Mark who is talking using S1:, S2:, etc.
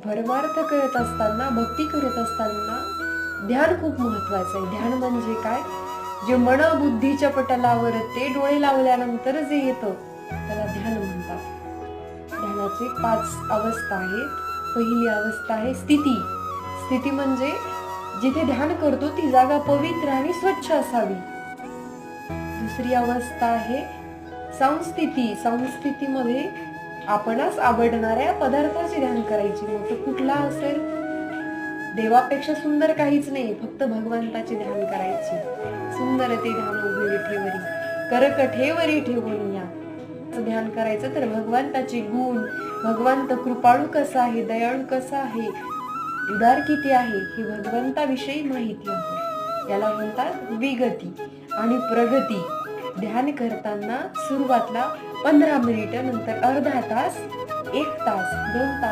S1: परमार्थ करत असताना, भक्ती करत असताना ध्यान खूप महत्वाचं आहे. ध्यान म्हणजे काय? जे मन बुद्धीच्या पटलावर ते डोळे लावल्यानंतर जे येतं त्याला ध्यान म्हणतात. ध्यानाचे 5 अवस्था आहेत. पहिली अवस्था आहे स्थिती. स्थिती म्हणजे जिथे ध्यान करतो ती जागा पवित्र आणि स्वच्छ असावी. दुसरी अवस्था आहे संस्थिती. संस्थितीमध्ये आपणास आवडणाऱ्या पदार्थाचे ध्यान करायचे. मग तो कुठला असेल? देवापेक्षा सुंदर काहीच नाही, फक्त भगवंताचे ध्यान करायचे. सुंदर ते ध्यान उभे विठेवरी, करकठेवरी ठेवून या. ध्यान करायचं तर भगवंताचे गुण, भगवंत कृपाळू कसा आहे, दयाळू कसा आहे, उदार किती आहे हे भगवंताविषयी माहिती आहे. याला म्हणतात विगती आणि प्रगती. ध्यान करताना सुरुवातला 15 मिनिटं, नंतर अर्धा तास, 1 तास, 2 तास